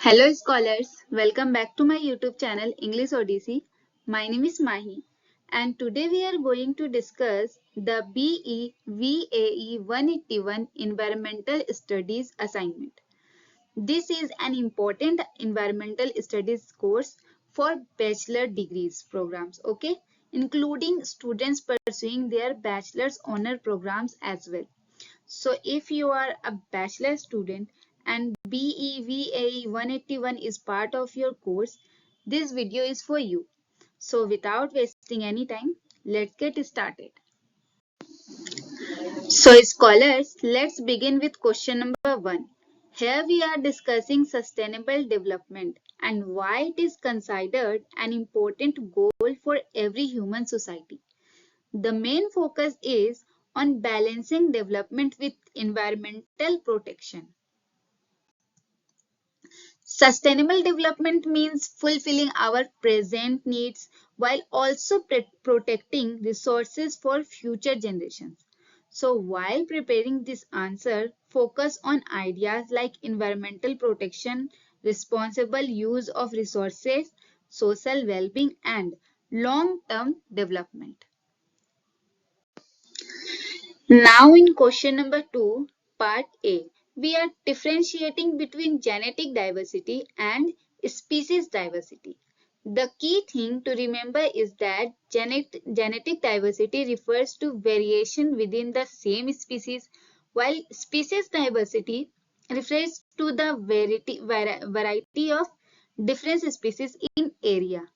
Hello scholars, welcome back to my YouTube channel English Odyssey. My name is Mahi and today we are going to discuss the BEVAE-181 Environmental Studies assignment. This is an important environmental studies course for bachelor degrees programs, okay, including students pursuing their bachelor's honor programs as well. So if you are a bachelor student and BEVAE 181 is part of your course, this video is for you. So without wasting any time, let's get started. So scholars, let's begin with question number 1. Here we are discussing sustainable development and why it is considered an important goal for every human society. The main focus is on balancing development with environmental protection. Sustainable development means fulfilling our present needs while also protecting resources for future generations. So while preparing this answer, focus on ideas like environmental protection, responsible use of resources, social well-being, and long-term development. Now in question number 2, part A, we are differentiating between genetic diversity and species diversity. The key thing to remember is that genetic diversity refers to variation within the same species, while species diversity refers to the variety of different species in area.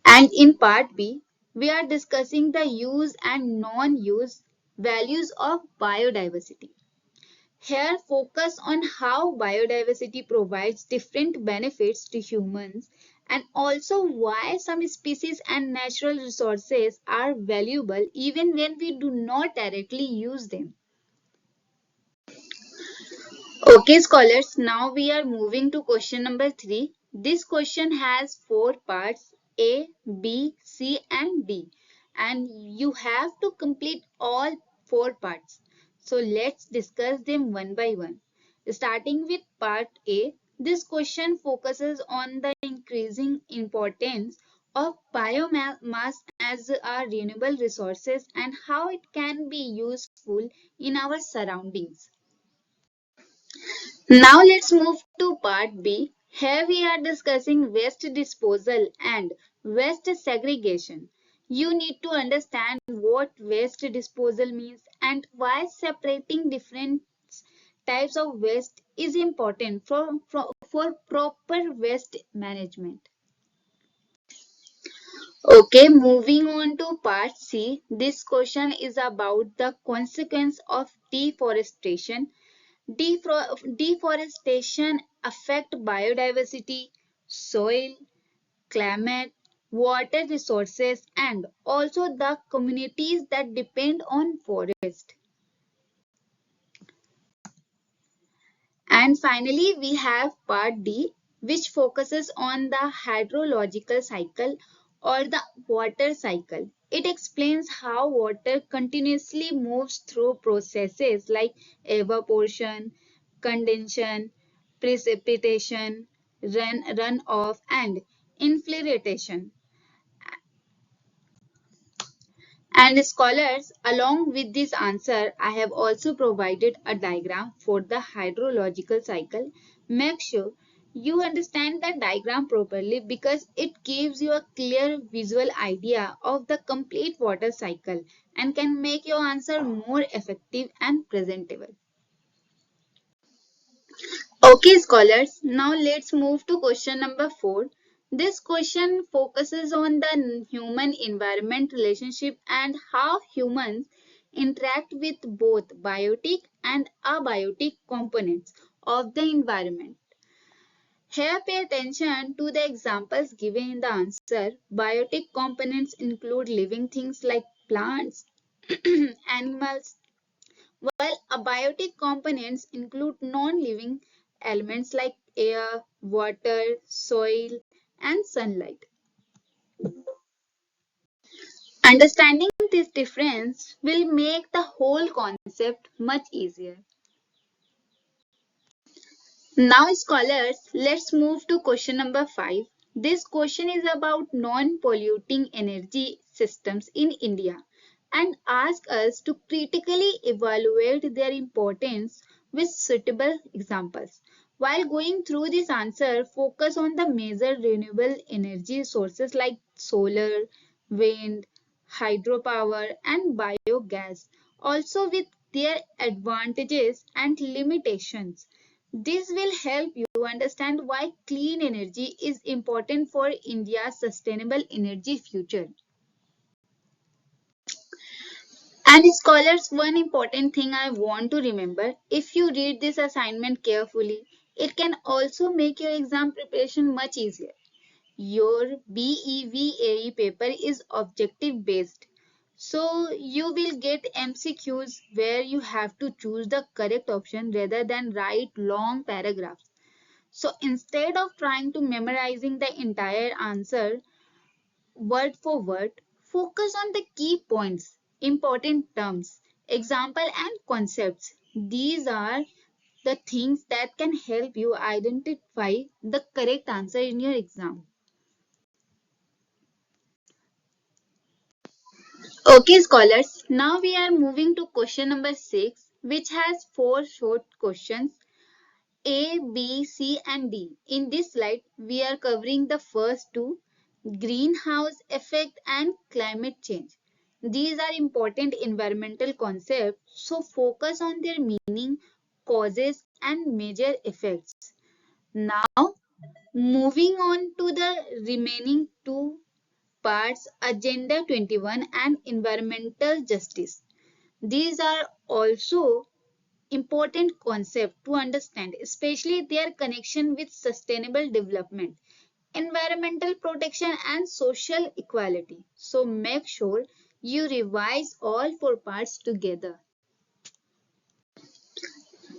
And in part B, we are discussing the use and non-use values of biodiversity. Here, focus on how biodiversity provides different benefits to humans and also why some species and natural resources are valuable even when we do not directly use them. Okay, scholars, now we are moving to question number 3. This question has 4 parts A, B, C and D and you have to complete all 4 parts. So let's discuss them one by one. Starting with part A, this question focuses on the increasing importance of biomass as a renewable resources and how it can be useful in our surroundings. Now let's move to part B. Here we are discussing waste disposal and waste segregation. You need to understand what waste disposal means and why separating different types of waste is important for proper waste management. Okay, moving on to part C. This question is about the consequence of deforestation. Deforestation affects biodiversity, soil, climate, water resources, and also the communities that depend on forest. And finally, we have part D, which focuses on the hydrological cycle or the water cycle. It explains how water continuously moves through processes like evaporation, condensation, precipitation, runoff, and infiltration. And scholars, along with this answer, I have also provided a diagram for the hydrological cycle. Make sure you understand the diagram properly because it gives you a clear visual idea of the complete water cycle and can make your answer more effective and presentable. Okay, scholars, now let's move to question number 4. This question focuses on the human-environment relationship and how humans interact with both biotic and abiotic components of the environment. Here, pay attention to the examples given in the answer. Biotic components include living things like plants, animals, while abiotic components include non-living elements like air, water, soil, and sunlight. Understanding this difference will make the whole concept much easier. Now, scholars, let's move to question number 5. This question is about non-polluting energy systems in India and asks us to critically evaluate their importance with suitable examples. While going through this answer, focus on the major renewable energy sources like solar, wind, hydropower, and biogas, also with their advantages and limitations. This will help you understand why clean energy is important for India's sustainable energy future. And scholars, one important thing I want to remember, if you read this assignment carefully, it can also make your exam preparation much easier. Your BEVAE paper is objective based. So you will get MCQs where you have to choose the correct option rather than write long paragraphs. So instead of trying to memorizing the entire answer word for word, focus on the key points, important terms, example and concepts. These are the things that can help you identify the correct answer in your exam. Okay, scholars, now we are moving to question number 6, which has 4 short questions A, B, C, and D. In this slide, we are covering the first two, greenhouse effect and climate change. These are important environmental concepts, so focus on their meaning, causes, and major effects. Now, moving on to the remaining two parts, Agenda 21 and environmental justice. These are also important concept to understand, especially their connection with sustainable development, environmental protection, and social equality. So make sure you revise all 4 parts together.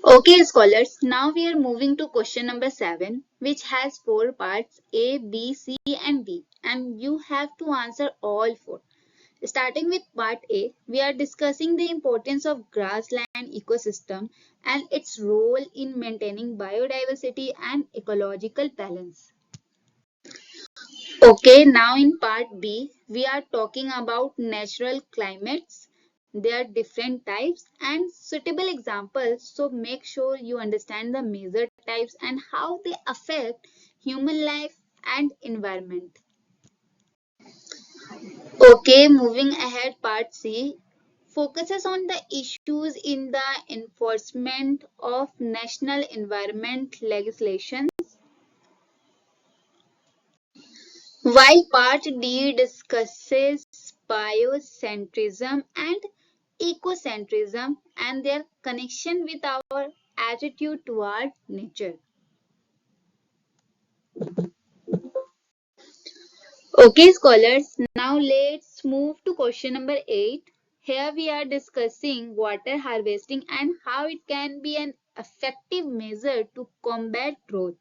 Okay, scholars, now we are moving to question number 7, which has 4 parts A, B, C, and D, and you have to answer all 4. Starting with part A, we are discussing the importance of grassland ecosystem and its role in maintaining biodiversity and ecological balance. Okay, now in part B, we are talking about natural climates, their different types and suitable examples. So make sure you understand the major types and how they affect human life and environment. Okay, moving ahead, part C focuses on the issues in the enforcement of national environment legislation, while part D discusses biocentrism and ecocentrism and their connection with our attitude toward nature. Okay, scholars, now let's move to question number 8. Here we are discussing water harvesting and how it can be an effective measure to combat drought.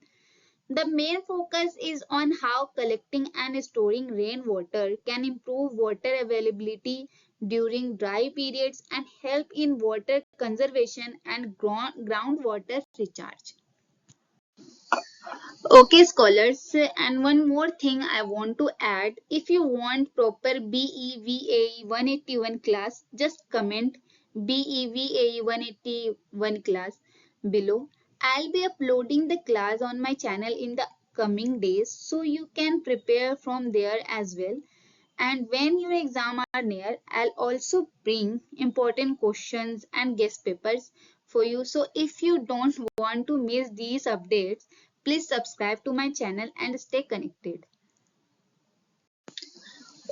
The main focus is on how collecting and storing rainwater can improve water availability during dry periods and help in water conservation and groundwater recharge. Okay, scholars, and one more thing I want to add. If you want proper BEVAE 181 class, just comment BEVAE 181 class below. I'll be uploading the class on my channel in the coming days, so you can prepare from there as well. And when your exam are near, I'll also bring important questions and guest papers for you. So if you don't want to miss these updates, please subscribe to my channel and stay connected.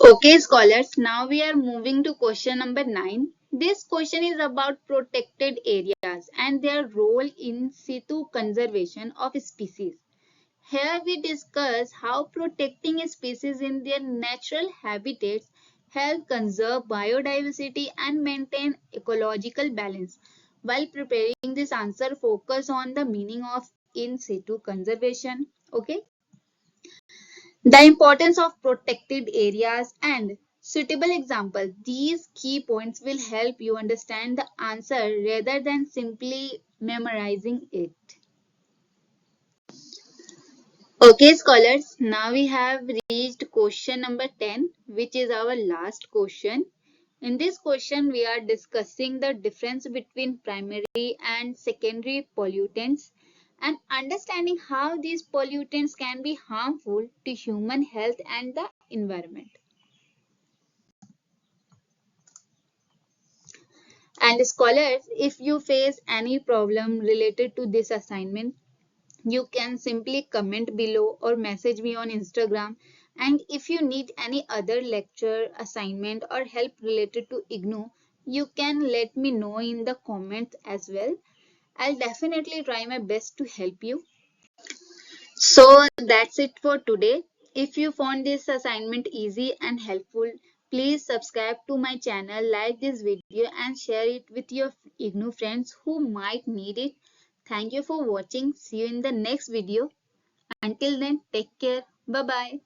Okay, scholars, now we are moving to question number 9. This question is about protected areas and their role in situ conservation of species. Here we discuss how protecting species in their natural habitats help conserve biodiversity and maintain ecological balance. While preparing this answer, focus on the meaning of in situ conservation. Okay. The importance of protected areas and suitable example. These key points will help you understand the answer rather than simply memorizing it. Okay, scholars, now we have reached question number 10, which is our last question. In this question, we are discussing the difference between primary and secondary pollutants and understanding how these pollutants can be harmful to human health and the environment. And scholars, if you face any problem related to this assignment, you can simply comment below or message me on Instagram. And if you need any other lecture, assignment, or help related to IGNOU, you can let me know in the comments as well. I'll definitely try my best to help you. So that's it for today. If you found this assignment easy and helpful, please subscribe to my channel, like this video and share it with your IGNOU friends who might need it. Thank you for watching. See you in the next video. Until then, take care. Bye bye.